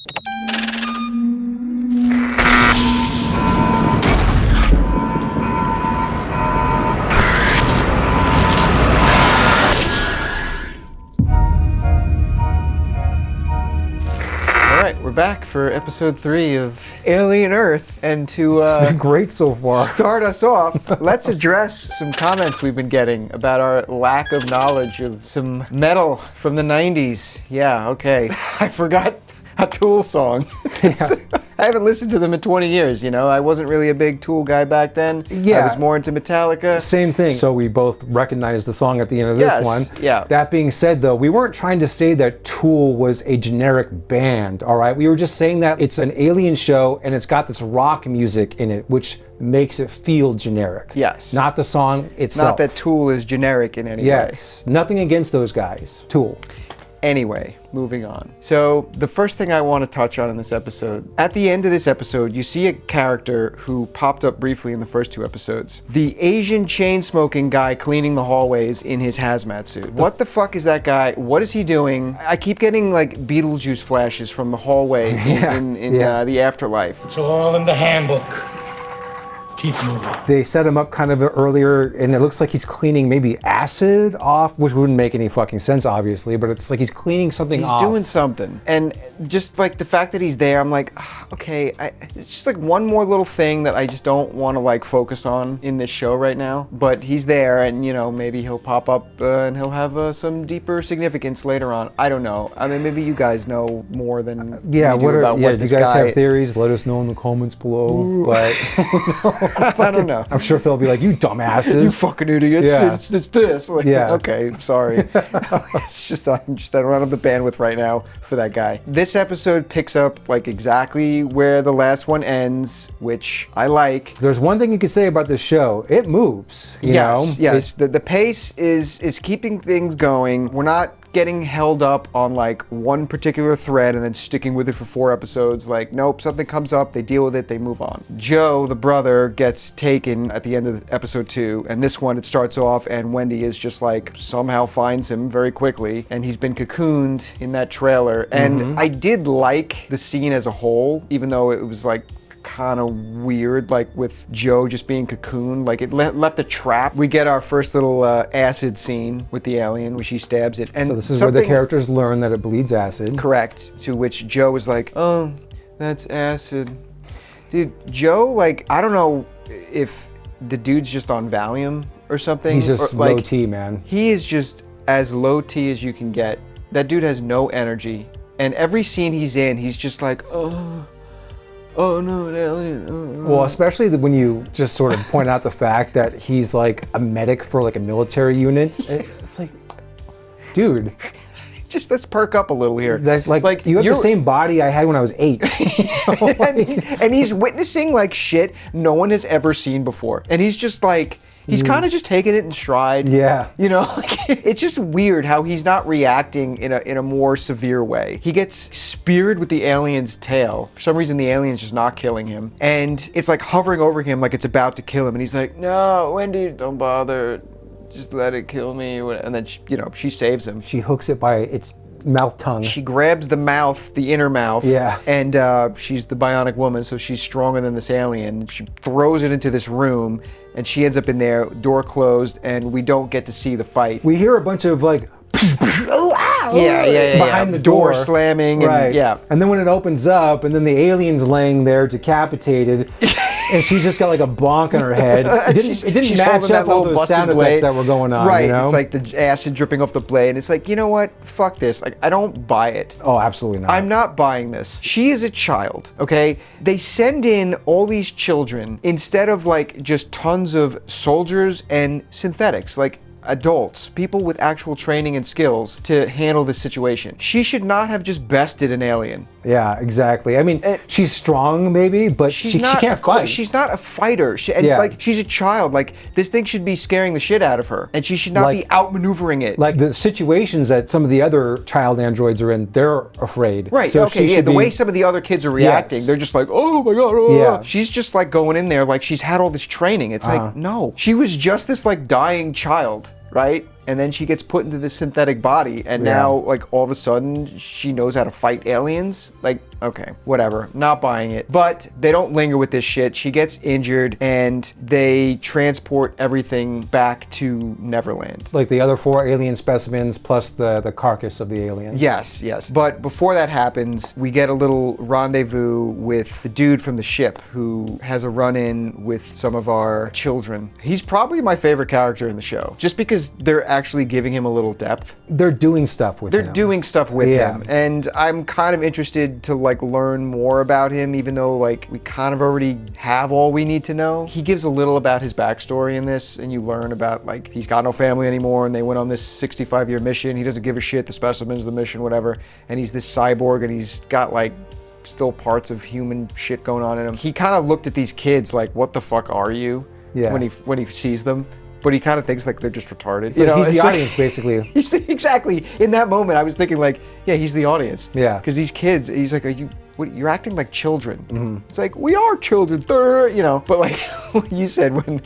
We're back for episode 3 of Alien Earth, and to it's been great so far. Start us off, let's address some comments we've been getting about our lack of knowledge of some metal from the 90s. Yeah, okay. I forgot a Tool song. Yeah. I haven't listened to them in 20 years, you know? I wasn't really a big Tool guy back then. Yeah. I was more into Metallica. Same thing. So we both recognized the song at the end of this one. Yeah. That being said, though, we weren't trying to say that Tool was a generic band, all right? We were just saying that it's an alien show and it's got this rock music in it, which makes it feel generic. Yes. Not the song itself. Not that Tool is generic in any way. Yes. Nothing against those guys. Tool. Anyway, moving on. So the first thing I want to touch on in this episode, at the end of this episode, you see a character who popped up briefly in the first 2 episodes. The Asian chain-smoking guy cleaning the hallways in his hazmat suit. What the fuck is that guy? What is he doing? I keep getting like Beetlejuice flashes from the hallway in the afterlife. It's all in the handbook. Keep moving. They set him up kind of earlier, and it looks like he's cleaning maybe acid off, which wouldn't make any fucking sense, obviously, but it's like he's cleaning something off. He's doing something. And just like the fact that he's there, I'm like, okay, it's just like one more little thing that I just don't want to like focus on in this show right now. But he's there, and you know, maybe he'll pop up and he'll have some deeper significance later on. I don't know. I mean, maybe you guys know more than we do about what this you guys guy... have theories? Let us know in the comments below. Ooh. But I don't know. I'm sure they'll be like, you dumbasses. You fucking idiots. Yeah. It's this. Like, yeah. Okay, sorry. It's just, I don't have the bandwidth right now for that guy. This episode picks up like exactly where the last one ends, which I like. There's one thing you could say about this show. It moves. You know? Yes. The pace is keeping things going. We're not getting held up on like one particular thread and then sticking with it for 4 episodes. Like, nope, something comes up, they deal with it, they move on. Joe, the brother, gets taken at the end of episode 2, and this one it starts off and Wendy is just like somehow finds him very quickly, and he's been cocooned in that trailer. And I did like the scene as a whole, even though it was like kind of weird, like with Joe just being cocooned, like it left a trap. We get our first little acid scene with the alien where she stabs it. And so this is where the characters learn that it bleeds acid. Correct. To which Joe is like, oh, that's acid. Dude, Joe, like, I don't know if the dude's just on Valium or something. He's just or, like, low T, man. He is just as low T as you can get. That dude has no energy. And every scene he's in, he's just like, oh no, an alien. Oh. Well, especially when you just sort of point out the fact that he's like a medic for like a military unit. It's like, dude. Just let's perk up a little here. Like you have the same body I had when I was 8. and he's witnessing like shit no one has ever seen before. And he's just like, he's kind of just taking it in stride. Yeah. You know, like, it's just weird how he's not reacting in a more severe way. He gets speared with the alien's tail. For some reason, the alien's just not killing him. And it's like hovering over him like it's about to kill him. And he's like, no, Wendy, don't bother. Just let it kill me. And then, she saves him. She hooks it by its mouth tongue. She grabs the mouth, the inner mouth. Yeah. And she's the bionic woman, so she's stronger than this alien. She throws it into this room, and she ends up in there, door closed, and we don't get to see the fight. We hear a bunch of like, behind the door slamming. Right. And, yeah. And then when it opens up, and then the alien's laying there decapitated. And she's just got like a bonk on her head. It didn't match up all those sound effects that were going on. Right, you know? It's like the acid dripping off the blade. And it's like, you know what? Fuck this. Like, I don't buy it. Oh, absolutely not. I'm not buying this. She is a child, okay? They send in all these children instead of like just tons of soldiers and synthetics. Like, adults, people with actual training and skills to handle this situation. She should not have just bested an alien. Yeah, exactly. I mean, she's strong maybe, but she can't fight. She's not a fighter. Like, she's a child. Like, this thing should be scaring the shit out of her, and she should not be outmaneuvering it. Like the situations that some of the other child androids are in, they're afraid. Right, so okay, yeah, the way some of the other kids are reacting, they're just like, oh my god, oh. Yeah. She's just like going in there like she's had all this training. It's like, no. She was just this like dying child, right? and then she gets put into this synthetic body, and now like all of a sudden she knows how to fight aliens. Like, okay, whatever, not buying it. But they don't linger with this shit. She gets injured and they transport everything back to Neverland. Like the other 4 alien specimens plus the carcass of the alien. Yes, yes. But before that happens, we get a little rendezvous with the dude from the ship who has a run-in with some of our children. He's probably my favorite character in the show, just because they're actually giving him a little depth. They're doing stuff with him. They're doing stuff with him, and I'm kind of interested to like learn more about him, even though like we kind of already have all we need to know. He gives a little about his backstory in this, and you learn about like he's got no family anymore, and they went on this 65-year mission. He doesn't give a shit. The specimens, the mission, whatever. And he's this cyborg, and he's got like still parts of human shit going on in him. He kind of looked at these kids like, what the fuck are you? Yeah. When he sees them. But he kind of thinks like they're just retarded. So he's the audience, basically. Exactly. In that moment, I was thinking like, yeah, he's the audience. Yeah. Because these kids, he's like, you're acting like children. It's like, we are children, you know. But like what you said, when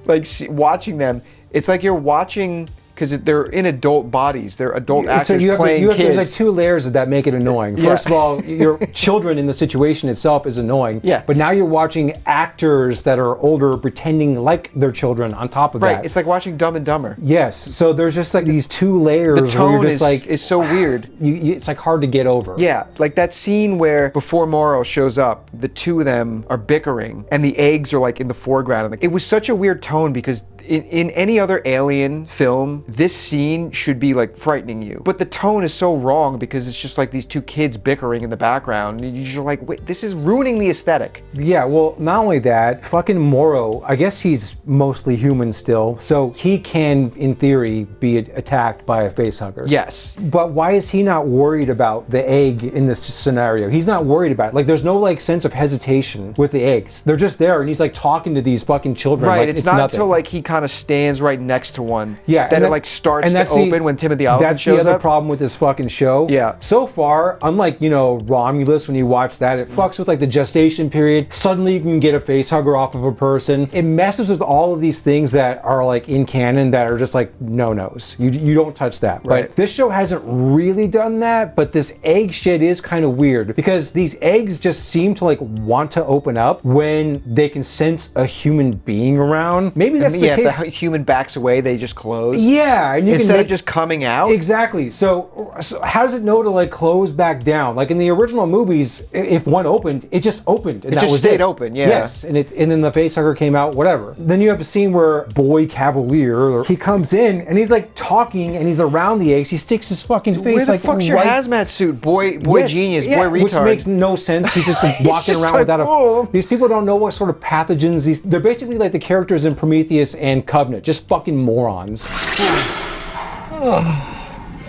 like watching them, it's like you're watching, because they're in adult bodies. They're adult actors playing kids. There's like 2 layers that make it annoying. First of all, your children in the situation itself is annoying. Yeah. But now you're watching actors that are older pretending like they're children on top of that. Right. It's like watching Dumb and Dumber. Yes. So there's just like these 2 layers. The tone where you're just is so weird. It's like hard to get over. Yeah, like that scene where before Morrow shows up, the 2 of them are bickering and the eggs are like in the foreground. It was such a weird tone, because in any other alien film, this scene should be like frightening you. But the tone is so wrong, because it's just like these 2 kids bickering in the background. And you're like, wait, this is ruining the aesthetic. Yeah, well, not only that, fucking Morrow, I guess he's mostly human still, so he can, in theory, be attacked by a facehugger. Yes. But why is he not worried about the egg in this scenario? He's not worried about it. Like, there's no like sense of hesitation with the eggs. They're just there, and he's like talking to these fucking children. Right, like, it's not nothing. until like he kind of stands right next to one. Yeah, that it like starts to open when Timothy Olyphant shows up. That's the other problem with this fucking show. Yeah. So far, unlike, you know, Romulus, when you watch that, it fucks with like the gestation period. Suddenly you can get a face hugger off of a person. It messes with all of these things that are like in canon that are just like no-nos. You don't touch that. Right. But this show hasn't really done that, but this egg shit is kind of weird, because these eggs just seem to like want to open up when they can sense a human being around. Maybe that's the case. If the human backs away, they just close. Yeah, and instead of just coming out. Exactly. So how does it know to like close back down? Like in the original movies, if one opened, it just opened. And it just stayed open. Yeah. Yes, and then the facehugger came out. Whatever. Then you have a scene where Boy Cavalier, he comes in and he's like talking and he's around the eggs. He sticks his fucking face. Where the like fuck's your hazmat suit, boy genius, boy retard? Which makes no sense. He's just walking just around like, without a. oh. These people don't know what sort of pathogens they're basically like the characters in Prometheus and Covenant, just fucking morons.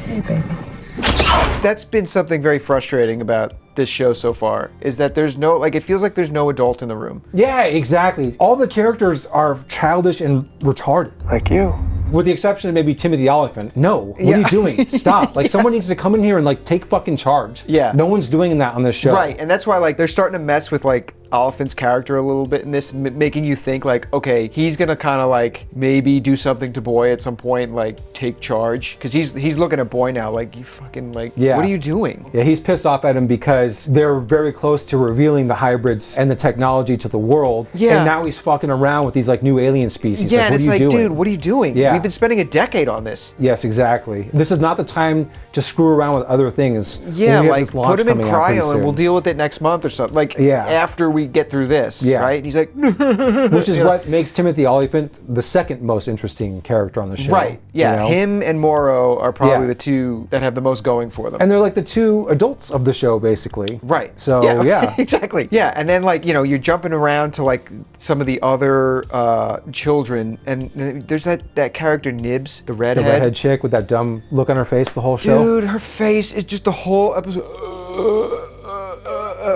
Hey, baby. That's been something very frustrating about this show so far, is that there's no, like, it feels like there's no adult in the room. Yeah, exactly. All the characters are childish and retarded. Like you. With the exception of maybe Timothy Olyphant. No, what are you doing? Stop. Like, someone needs to come in here and like take fucking charge. Yeah. No one's doing that on this show. Right, and that's why like they're starting to mess with like Oliphant's character a little bit in this, making you think like, okay, he's gonna kind of like maybe do something to Boy at some point, like take charge, because he's looking at Boy now like, you fucking like, yeah. What are you doing? Yeah, he's pissed off at him because they're very close to revealing the hybrids and the technology to the world. Yeah. And now he's fucking around with these like new alien species. Yeah, like, and it's like, doing? dude, what are you doing? Yeah. We've been spending a decade on this. Yes, exactly. This is not the time to screw around with other things. Yeah, We have like this launch put him in coming out pretty cryo and soon. we'll deal with it next month or something. Like, Yeah. after we get through this, Yeah. right? And he's like, which is what makes Timothy Olyphant the second most interesting character on the show. right? Yeah, you know? him and Morrow are probably Yeah. the 2 that have the most going for them. And they're like the 2 adults of the show, basically. Right. So, yeah. Exactly. Yeah, and then like, you know, you're jumping around to like some of the other children, and there's that character Nibs, the redhead. The redhead chick with that dumb look on her face the whole show. Dude, her face is just the whole episode.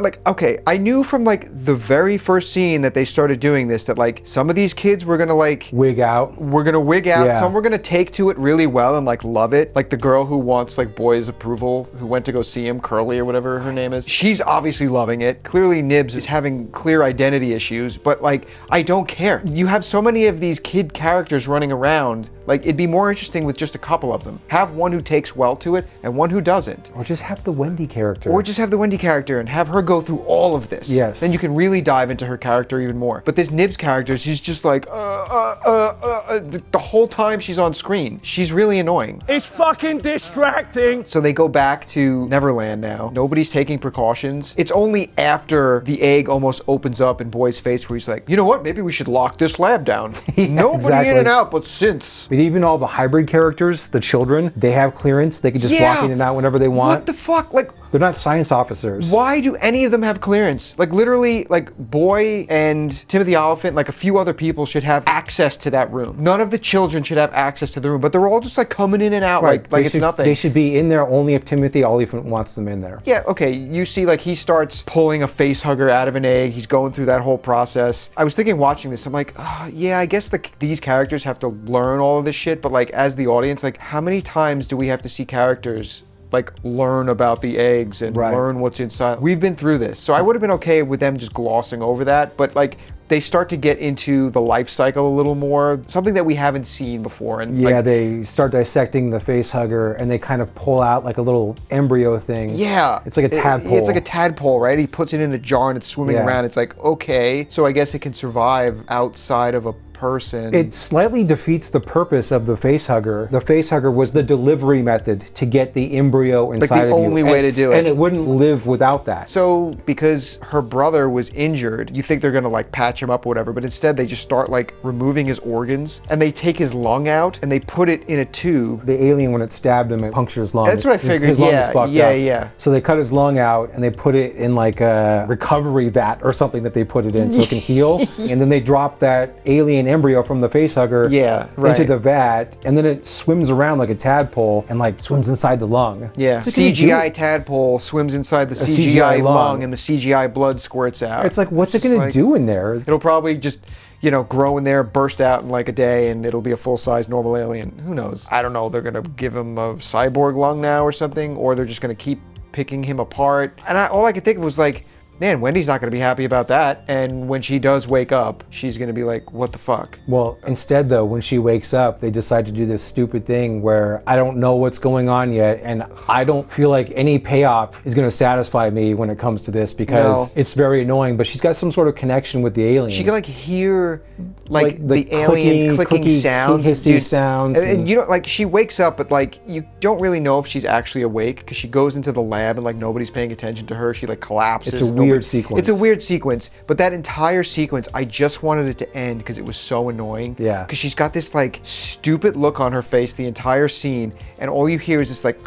like, okay, I knew from like the very first scene that they started doing this that like some of these kids were gonna like Wig out. we're gonna wig out. Yeah. Some were gonna take to it really well and like love it. Like the girl who wants like boys' approval, who went to go see him, Curly or whatever her name is. She's obviously loving it. Clearly Nibs is having clear identity issues, but like, I don't care. You have so many of these kid characters running around. Like, it'd be more interesting with just a couple of them. Have one who takes well to it and one who doesn't. Or just have the Wendy character. Or just have the Wendy character and have her go through all of this. Yes. Then you can really dive into her character even more. But this Nibs character, she's just like, the whole time she's on screen. She's really annoying. It's fucking distracting. So they go back to Neverland now. Nobody's taking precautions. It's only after the egg almost opens up in Boy's face where he's like, you know what, maybe we should lock this lab down. Nobody exactly. in and out but synths. But even all the hybrid characters, the children, they have clearance. They can just walk in and out whenever they want. What the fuck? Like, they're not science officers. why do any of them have clearance? Like literally, like Boy and Timothy Oliphant, like a few other people should have access to that room. None of the children should have access to the room, but they're all just like coming in and out like it's nothing. They should be in there only if Timothy Oliphant wants them in there. Yeah, okay, you see like he starts pulling a face hugger out of an egg. He's going through that whole process. I was thinking watching this, I'm like, oh, yeah, I guess these characters have to learn all of this shit, but like as the audience, like how many times do we have to see characters like learn about the eggs and learn what's inside? We've been through this. So I would have been okay with them just glossing over that, but like they start to get into the life cycle a little more, something that we haven't seen before. And yeah, like, they start dissecting the face hugger and they kind of pull out like a little embryo thing. yeah. It's like a tadpole. It's like a tadpole, right? He puts it in a jar and it's swimming around. It's like, okay, so I guess it can survive outside of a person. It slightly defeats the purpose of the face hugger. The face hugger was the delivery method to get the embryo inside of you. Like the only way to do it. And it wouldn't live without that. So because her brother was injured, you think they're gonna like patch him up or whatever, but instead they just start like removing his organs and they take his lung out and they put it in a tube. The alien, when it stabbed him, it punctured his lung. That's what I figured. His lung Yeah, was fucked yeah, up. yeah. So they cut his lung out and they put it in like a recovery vat or something that they put it in so it can heal. And then they drop that alien embryo from the face hugger into the vat, and then it swims around like a tadpole and like swims inside the lung. Yeah, It's like, CGI tadpole swims inside the CGI lung and the CGI blood squirts out. It's like, what's it gonna do in there? It'll probably just, you know, grow in there, burst out in like a day, and it'll be a full-size normal alien. Who knows? I don't know. They're gonna give him a cyborg lung now or something, or they're just gonna keep picking him apart. And all I could think of was like, man, Wendy's not going to be happy about that. And when she does wake up, she's going to be like, what the fuck? Well, instead though, when she wakes up, they decide to do this stupid thing where I don't know what's going on yet, and I don't feel like any payoff is going to satisfy me when it comes to this because it's very annoying, but she's got some sort of connection with the alien. She can like hear like the alien clicking sounds, hissy sounds. And you know, like she wakes up, but like you don't really know if she's actually awake because she goes into the lab and like nobody's paying attention to her. She like collapses. It's a weird sequence. It's a weird sequence, but that entire sequence, I just wanted it to end because it was so annoying. Yeah. Because she's got this like stupid look on her face the entire scene, and all you hear is this like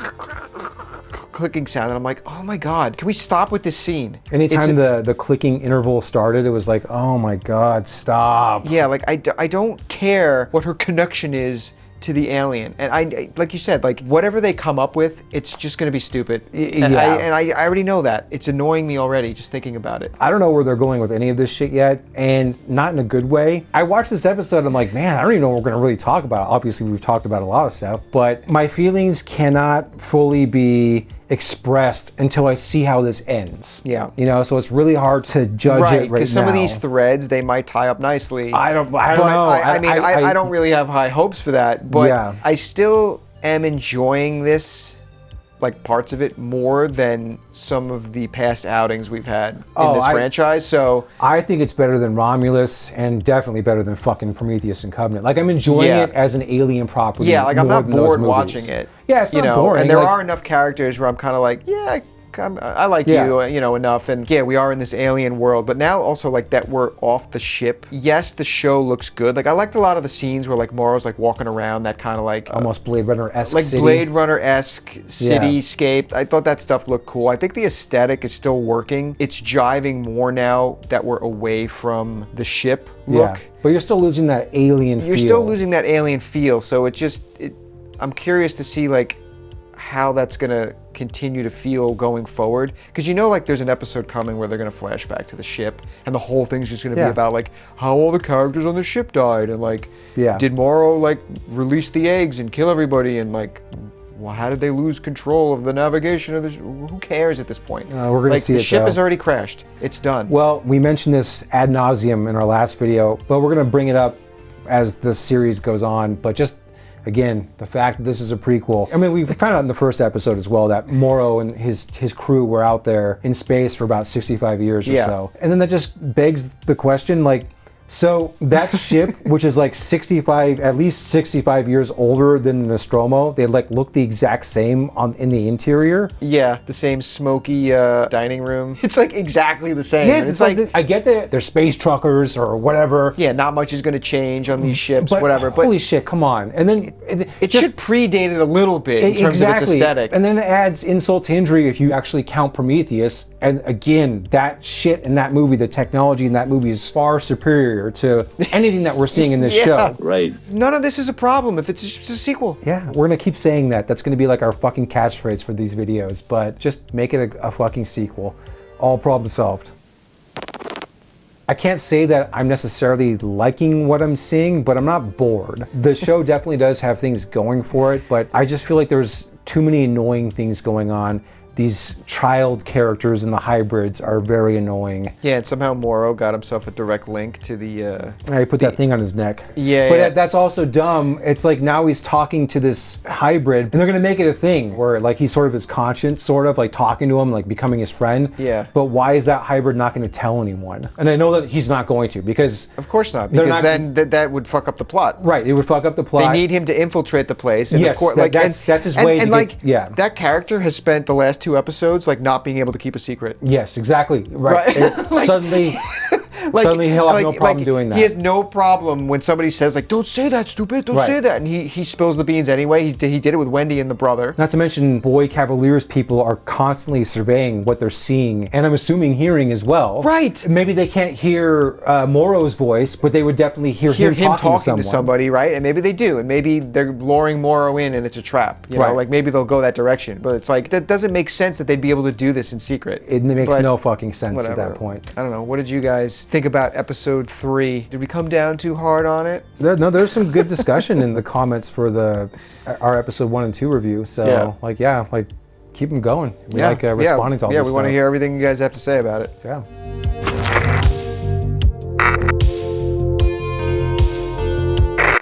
clicking sound, and I'm like, oh my god, can we stop with this scene? Anytime the clicking interval started, it was like, oh my god, stop. Yeah, like I don't care what her connection is to the alien, and I like you said, like whatever they come up with, it's just gonna be stupid. And I already know that. It's annoying me already just thinking about it. I don't know where they're going with any of this shit yet, and not in a good way. I watched this episode, I'm like, man, I don't even know what we're gonna really talk about. Obviously, we've talked about a lot of stuff, but my feelings cannot fully be expressed until I see how this ends. Yeah. You know, so it's really hard to judge it right now. Because some of these threads, they might tie up nicely. I don't know. I don't really have high hopes for that, but yeah. I still am enjoying this, like parts of it, more than some of the past outings we've had in this franchise. So I think it's better than Romulus, and definitely better than fucking Prometheus and Covenant. Like, I'm enjoying it as an alien property. Yeah, like I'm not bored movies. watching it. Yeah, it's not boring. And there are enough characters where I'm kind of like, yeah, I like you, you know, enough. And yeah, we are in this alien world, but now also like that we're off the ship. Yes, the show looks good. Like I liked a lot of the scenes where like Morrow's like walking around that kind of like almost Blade Runner-esque like city. Blade Runner-esque cityscape. I thought that stuff looked cool. I think the aesthetic is still working. It's jiving more now that we're away from the ship look. Yeah, but you're still losing that alien feel. You're still losing that alien feel. So I'm curious to see like how that's gonna continue to feel going forward? Because you know, like, there's an episode coming where they're going to flash back to the ship, and the whole thing's just going to be about, like, how all the characters on the ship died, and, like, did Morrow, like, release the eggs and kill everybody, and, like, well, how did they lose control of the navigation of the who cares at this point? We're going to see the it, ship though. has already crashed. It's done. Well, we mentioned this ad nauseum in our last video, but we're going to bring it up as the series goes on. But just, again, the fact that this is a prequel. I mean, we found out in the first episode as well that Morrow and his crew were out there in space for about 65 years or so. And then that just begs the question, like, so that ship, which is like at least 65 years older than the Nostromo, they like look the exact same in the interior. Yeah, the same smoky dining room. It's like exactly the same. Yes, it's like I get that they're space truckers or whatever. Yeah, not much is going to change on these ships, whatever. But holy shit, come on! And then it should predate it a little bit in terms of its aesthetic. And then it adds insult to injury if you actually count Prometheus. And again, that shit in that movie, the technology in that movie is far superior to anything that we're seeing in this show. Right. None of this is a problem if it's just a sequel. Yeah, we're gonna keep saying that. That's gonna be like our fucking catchphrase for these videos. But just make it a fucking sequel. All problem solved. I can't say that I'm necessarily liking what I'm seeing, but I'm not bored. The show definitely does have things going for it, but I just feel like there's too many annoying things going on. These child characters and the hybrids are very annoying. Yeah, and somehow Morrow got himself a direct link to the... He put that thing on his neck. Yeah, But that's also dumb. It's like now he's talking to this hybrid, and they're going to make it a thing where like he's sort of his conscience, sort of like talking to him, like becoming his friend. Yeah. But why is that hybrid not going to tell anyone? And I know that he's not going to, because... Of course not, because then that would fuck up the plot. Right, it would fuck up the plot. They need him to infiltrate the place. And yes, that's his way to get... That character has spent the last 2 episodes like not being able to keep a secret. Yes, exactly. Right. Suddenly he'll have no problem doing that. He has no problem when somebody says like, "Don't say that, stupid! Don't say that," and he spills the beans anyway. He did it with Wendy and the brother. Not to mention, Boy Cavalier's people are constantly surveying what they're seeing, and I'm assuming hearing as well. Right. Maybe they can't hear Morrow's voice, but they would definitely hear him talking to somebody, right? And maybe they do, and maybe they're luring Morrow in, and it's a trap. You know, like maybe they'll go that direction. But it's like that doesn't make sense that they'd be able to do this in secret. It makes no fucking sense at that point. I don't know. What did you guys think about episode 3? Did we come down too hard on it? There's some good discussion in the comments for our episode 1 and 2 review. So keep them going. We like responding to all this we want to stuff. hear everything you guys have to say about it. Yeah.